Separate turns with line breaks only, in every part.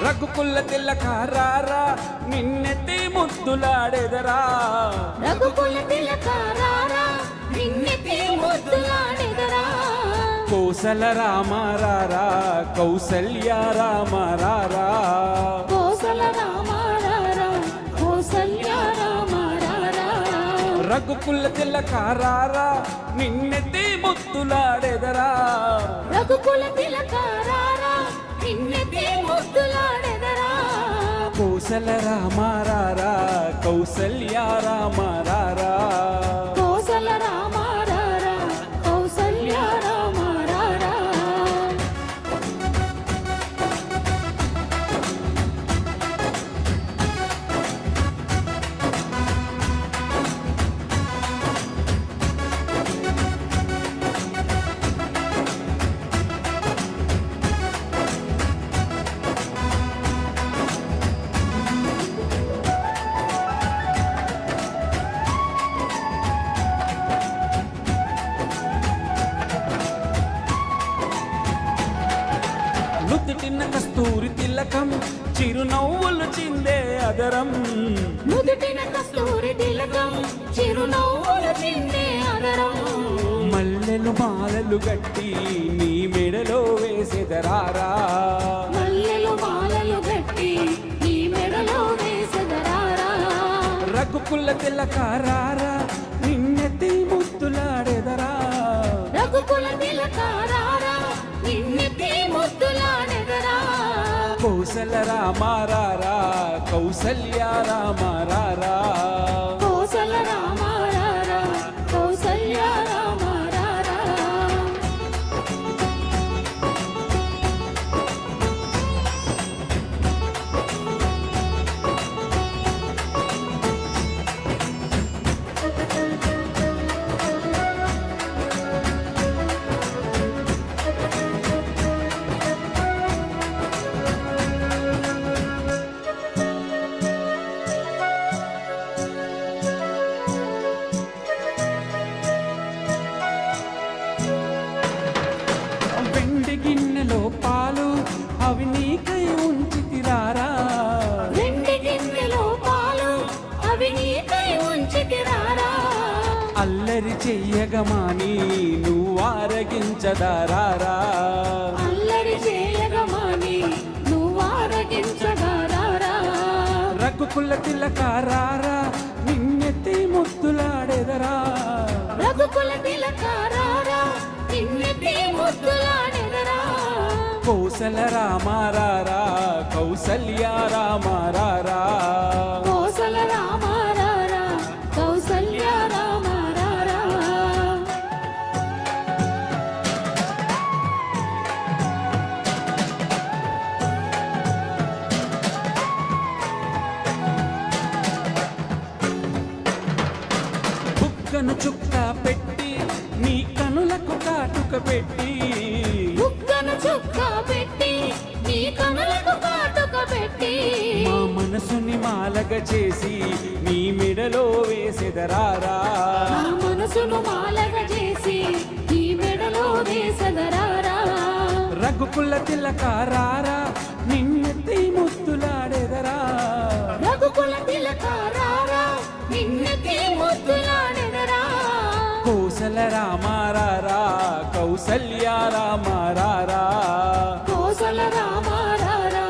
రఘుకుల తిలకారారా నిన్నెత్తి ముద్దులాడెదరా
రఘుకుల తిలకారారా నిన్నెత్తి ముద్దులాడెదరా
కోసల రామారారా కౌసల్య రామారారా
కోసల రామారారా కౌసల్య రామారారా
రఘుకుల తిలకారారా నిన్నెత్తి ముద్దులాడెదరా
రఘుకుల తిలకారారా నిన్నెత్తి ముద్దులాడెదరా
కోసల రామారారా కౌసల్య రామారారా
కోసల రామారారా కౌసల్య రామారారా
నుదుటిన కస్తూరి తిలకం చిరునవ్వులు చిందే అదరం
నుదుటిన కస్తూరి తిలకం చిరునవ్వులు చిందే అదరం
మల్లెలు మాలలు గట్టి నీ మెడలో వేసెదరారా
మల్లెలు మాలలు గట్టి నీ మెడలో వేసెదరారా
రఘుకుల తిలకారారా నిన్నెత్తి ముద్దులాడెదరా
రఘుకుల తిలకారారా నిన్నెత్తి ముద్దులాడెదరా
కోసల రామారారా కౌసల్య రామారారా
కోసల రామారారా కౌసల్య రామారారా
వెండి గిన్నెలో పాలు అవి నీకై ఉంచితిరారా
వెండి గిన్నెలో పాలు అవి నీకై ఉంచితిరారా
అల్లరి చెయ్యగమాని నువ్వు ఆరగించదారారా
అల్లరి చేయగమాని నువ్వు ఆరగించగారారా
రఘుకుల తిలకారారా నిన్నెత్తి ముద్దులాడెదరా
రఘుకుల తిలకారారా నిన్నెత్తి ముద్దులాడెదరా
కోసల రామారారా కౌసల్య రామారారా
కోసల రామారారా కౌసల్య రామారారా
బుక్కను చుక్క పెట్టి నీ కనులకు కాటుక పెట్టి
బుగ్గన చుక్క పెట్టి నీ కనులకు కాటుక పెట్టి
మా మనసుని మాలగ చేసి నీ మెడలో వేసెదరారా
నా మనసును మాలగ చేసి నీ మెడలో వేసెదరారా
రఘుకుల తిలకారారా నిన్నెత్తి ముద్దులాడెదరా
రఘుకుల తిలకారారా నిన్నెత్తి ముద్దులాడెదరా
కోసల రామారారా కౌసల్య రామారారా
కోసల రామారారా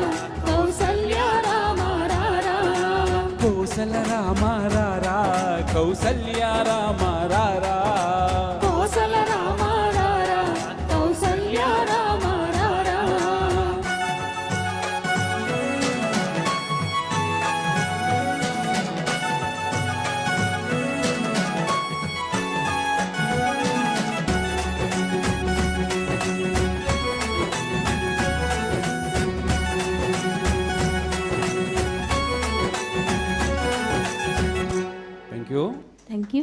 కౌసల్య రామారారా
కోసల రామారారా కౌసల్య రామారారా
కోసల రామారారా కౌసల్య రామారారా
థ్యాంక్ యూ
థ్యాంక్ యూ